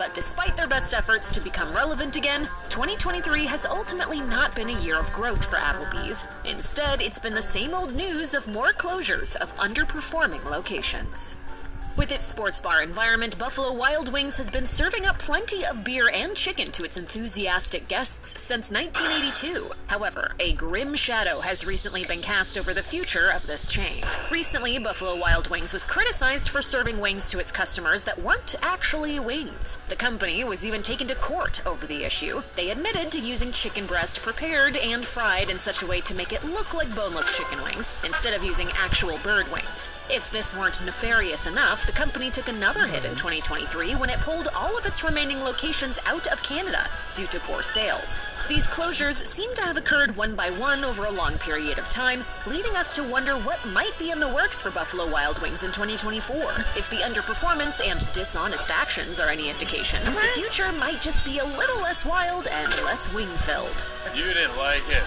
But despite their best efforts to become relevant again, 2023 has ultimately not been a year of growth for Applebee's. Instead, it's been the same old news of more closures of underperforming locations. With its sports bar environment, Buffalo Wild Wings has been serving up plenty of beer and chicken to its enthusiastic guests since 1982. However, a grim shadow has recently been cast over the future of this chain. Recently, Buffalo Wild Wings was criticized for serving wings to its customers that weren't actually wings. The company was even taken to court over the issue. They admitted to using chicken breast prepared and fried in such a way to make it look like boneless chicken wings, instead of using actual bird wings. If this weren't nefarious enough, the company took another hit in 2023 when it pulled all of its remaining locations out of Canada due to poor sales. These closures seem to have occurred one by one over a long period of time, leading us to wonder what might be in the works for Buffalo Wild Wings in 2024. If the underperformance and dishonest actions are any indication, the future might just be a little less wild and less wing-filled. You didn't like it.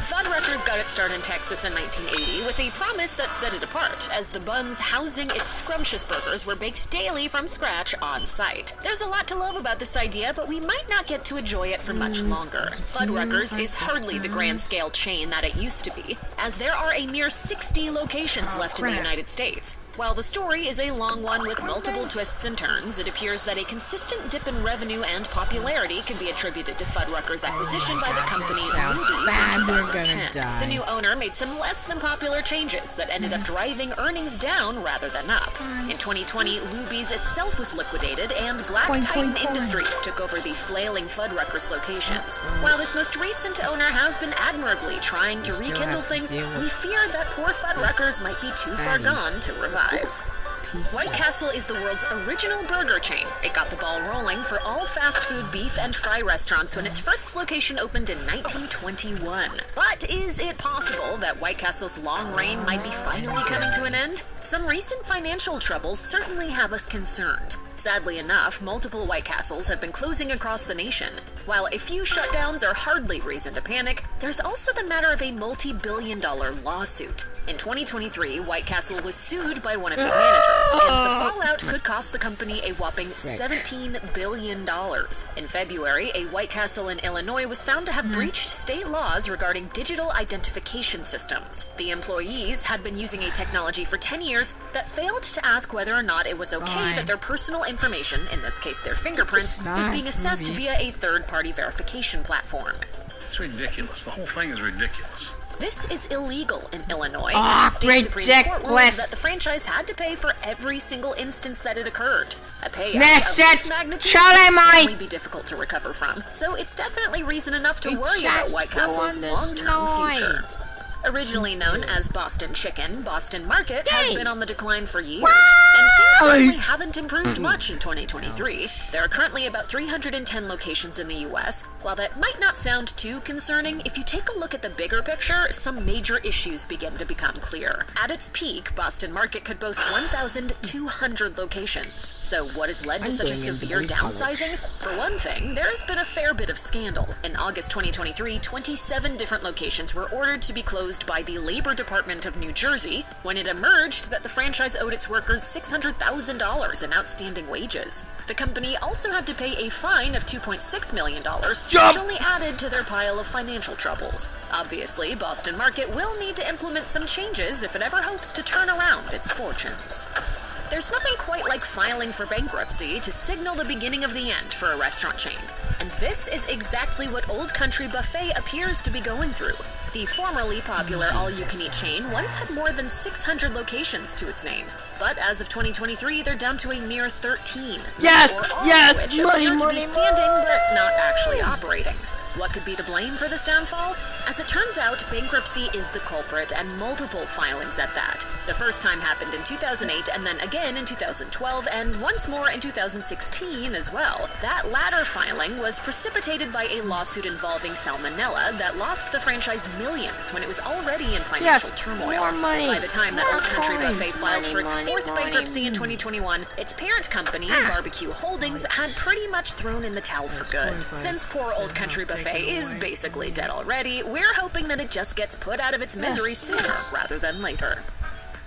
Fuddruckers got its start in Texas in 1980 with a promise that set it apart, as the buns housing its scrumptious burgers were baked daily from scratch on site. There's a lot to love about this idea, but we might not get to enjoy it for much longer. Fuddruckers is hardly the grand-scale chain that it used to be, as there are a mere 60 locations left in the United States. While the story is a long one with multiple twists and turns, it appears that a consistent dip in revenue and popularity can be attributed to Fuddruckers' acquisition by the company Luby's in 2010. The new owner made some less than popular changes that ended up driving earnings down rather than up. In 2020, Luby's itself was liquidated, and Black Titan Industries took over the flailing Fuddruckers locations. While this most recent owner has been admirably trying to rekindle things, we fear that poor Fuddruckers might be too far gone to revive. White Castle is the world's original burger chain. It got the ball rolling for all fast food beef and fry restaurants when its first location opened in 1921. But is it possible that White Castle's long reign might be finally coming to an end? Some recent financial troubles certainly have us concerned. Sadly enough, multiple White Castles have been closing across the nation. While a few shutdowns are hardly reason to panic, there's also the matter of a multi-billion-dollar lawsuit. In 2023, White Castle was sued by one of its managers, and the fallout could cost the company a whopping $17 billion. In February, a White Castle in Illinois was found to have breached state laws regarding digital identification systems. The employees had been using a technology for 10 years that failed to ask whether or not it was okay that their personal information, in this case their fingerprints, was being assessed via a third-party verification platform. It's ridiculous. The whole thing is ridiculous. This is illegal in Illinois. The state Supreme Court ruled that the franchise had to pay for every single instance that it occurred. A payout of this magnitude would certainly be difficult to recover from, so it's definitely reason enough to worry about White Castle's long-term future. Originally known as Boston Chicken, Boston Market has been on the decline for years, and things certainly haven't improved much in 2023. There are currently about 310 locations in the U.S. While that might not sound too concerning, if you take a look at the bigger picture, some major issues begin to become clear. At its peak, Boston Market could boast 1,200 locations. So what has led to such a severe downsizing? For one thing, there has been a fair bit of scandal. In August 2023, 27 different locations were ordered to be closed by the Labor Department of New Jersey when it emerged that the franchise owed its workers $600,000 in outstanding wages. The company also had to pay a fine of $2.6 million, which only added to their pile of financial troubles. Obviously, Boston Market will need to implement some changes if it ever hopes to turn around its fortunes. There's nothing quite like filing for bankruptcy to signal the beginning of the end for a restaurant chain. And this is exactly what Old Country Buffet appears to be going through. The formerly popular all-you-can-eat chain once had more than 600 locations to its name. But as of 2023, they're down to a mere 13. Yes! Yes! Which appear to be standing, but not actually operating. What could be to blame for this downfall? As it turns out, bankruptcy is the culprit, and multiple filings at that. The first time happened in 2008, and then again in 2012, and once more in 2016 as well. That latter filing was precipitated by a lawsuit involving Salmonella that lost the franchise millions when it was already in financial turmoil. More money. By the time that Old Country Buffet filed for its fourth bankruptcy in 2021, its parent company, Barbecue Holdings, had pretty much thrown in the towel for good. Since poor Old Country Buffet is basically dead already, we're hoping that it just gets put out of its misery sooner rather than later.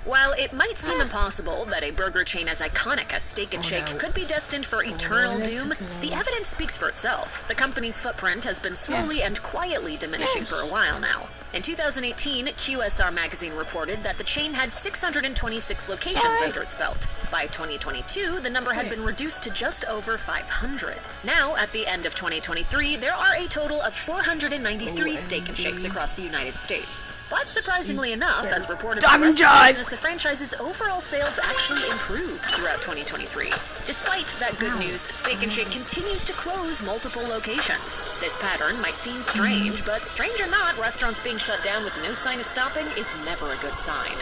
While it might seem impossible that a burger chain as iconic as Steak and Shake could be destined for eternal doom, the evidence speaks for itself. The company's footprint has been slowly and quietly diminishing for a while now. In 2018, QSR Magazine reported that the chain had 626 locations under its belt. By 2022, the number had been reduced to just over 500. Now, at the end of 2023, there are a total of 493 Steak and Shakes across the United States. But surprisingly enough, as reported by Restaurant Business, the franchise's overall sales actually improved throughout 2023. Despite that good news, Steak and Shake continues to close multiple locations. This pattern might seem strange, but strange or not, restaurants being shut down with no sign of stopping is never a good sign.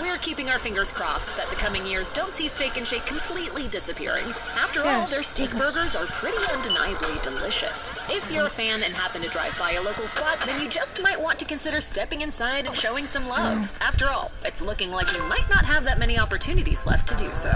We're keeping our fingers crossed that the coming years don't see Steak and Shake completely disappearing. After all, their steak burgers are pretty undeniably delicious. If you're a fan and happen to drive by a local spot, then you just might want to consider stepping inside and showing some love. After all, it's looking like you might not have that many opportunities left to do so.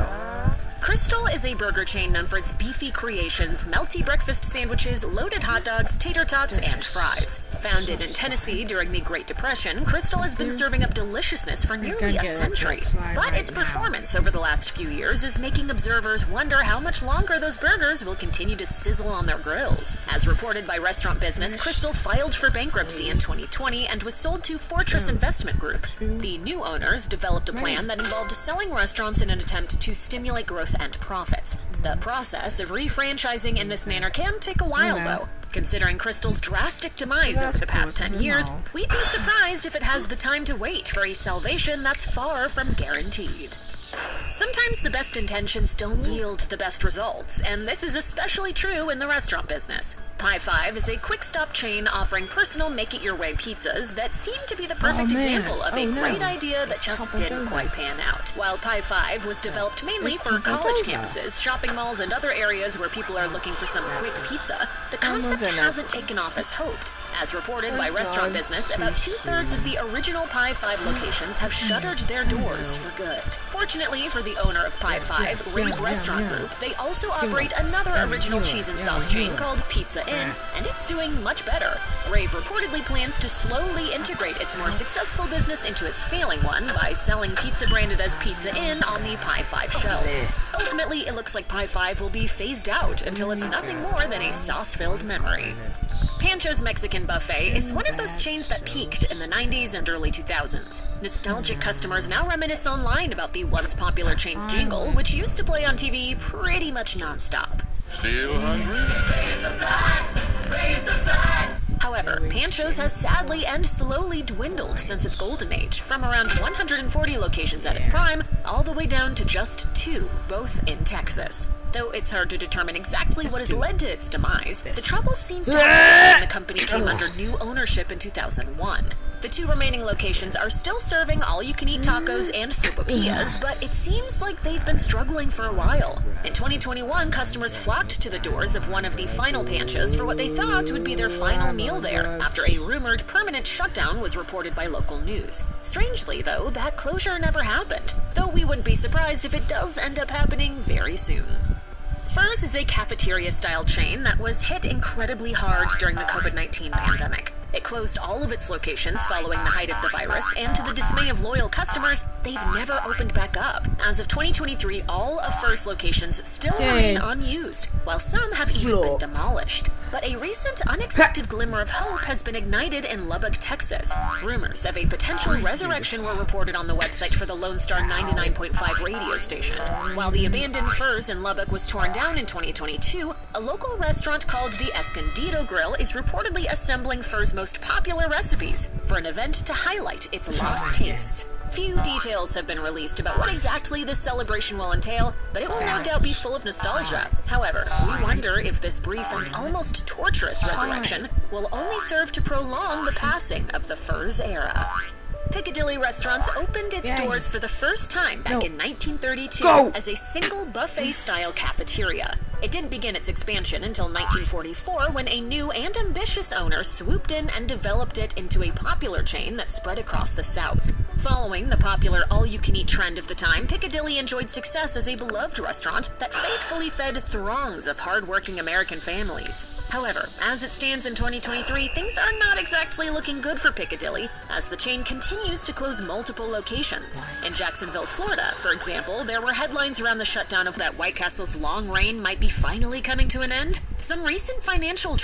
Crystal is a burger chain known for its beefy creations, melty breakfast sandwiches, loaded hot dogs, tater tots, and fries. Founded in Tennessee during the Great Depression, Crystal has been serving up deliciousness for nearly a century. But its performance over the last few years is making observers wonder how much longer those burgers will continue to sizzle on their grills. As reported by Restaurant Business, Crystal filed for bankruptcy in 2020 and was sold to Fortress Investment Group. The new owners developed a plan that involved selling restaurants in an attempt to stimulate growth and profits. The process of refranchising in this manner can take a while, though. Considering Crystal's drastic demise over the past 10 years, we'd be surprised if it has the time to wait for a salvation that's far from guaranteed. Sometimes the best intentions don't yield the best results, and this is especially true in the restaurant business. Pie 5 is a quick-stop chain offering personal make-it-your-way pizzas that seem to be the perfect example of a great idea that just didn't quite pan out. While Pie 5 was developed mainly for college campuses, shopping malls, and other areas where people are looking for some quick pizza, the concept hasn't taken off as hoped. As reported by Restaurant Business, about 2/3 of the original Pie 5 locations have shuttered their doors for good. Fortunately for the owner of Pie 5, Rave Restaurant Group, they also operate another original cheese and sauce chain called Pizza Inn, and it's doing much better. Rave reportedly plans to slowly integrate its more successful business into its failing one by selling pizza branded as Pizza Inn on the Pie 5 shelves. Ultimately, it looks like Pie 5 will be phased out until it's nothing more than a sauce-filled memory. Pancho's Mexican Buffet is one of those chains that peaked in the 90s and early 2000s. Nostalgic customers now reminisce online about the once popular chain's jingle, which used to play on TV pretty much nonstop. Still hungry? However, Pancho's has sadly and slowly dwindled since its golden age, from around 140 locations at its prime, all the way down to just 2, both in Texas. Though it's hard to determine exactly what has led to its demise, the trouble seems to have when the company came under new ownership in 2001. The 2 remaining locations are still serving all-you-can-eat tacos and sopapillas, but it seems like they've been struggling for a while. In 2021, customers flocked to the doors of one of the final Panchos for what they thought would be their final meal there, after a rumored permanent shutdown was reported by local news. Strangely, though, that closure never happened, though we wouldn't be surprised if it does end up happening very soon. Fur's is a cafeteria-style chain that was hit incredibly hard during the COVID-19 pandemic. It closed all of its locations following the height of the virus, and to the dismay of loyal customers, they've never opened back up. As of 2023, all of Fur's locations still remain unused, while some have even been demolished. But a recent unexpected glimmer of hope has been ignited in Lubbock, Texas. Rumors of a potential resurrection were reported on the website for the Lone Star 99.5 radio station. While the abandoned Fur's in Lubbock was torn down in 2022, a local restaurant called the Escondido Grill is reportedly assembling Fur's most popular recipes for an event to highlight its lost tastes. Few details have been released about what exactly this celebration will entail, but it will no doubt be full of nostalgia. However, we wonder if this brief and almost torturous resurrection will only serve to prolong the passing of the Fur's era. Piccadilly Restaurants opened its doors for the first time back in 1932 as a single buffet-style cafeteria. It didn't begin its expansion until 1944 when a new and ambitious owner swooped in and developed it into a popular chain that spread across the South. Following the popular all-you-can-eat trend of the time, Piccadilly enjoyed success as a beloved restaurant that faithfully fed throngs of hard-working American families. However, as it stands in 2023, things are not exactly looking good for Piccadilly, as the chain continues to close multiple locations. In Jacksonville, Florida, for example, there were headlines around the shutdown of that White Castle's long reign might be finally coming to an end. Some recent financial trouble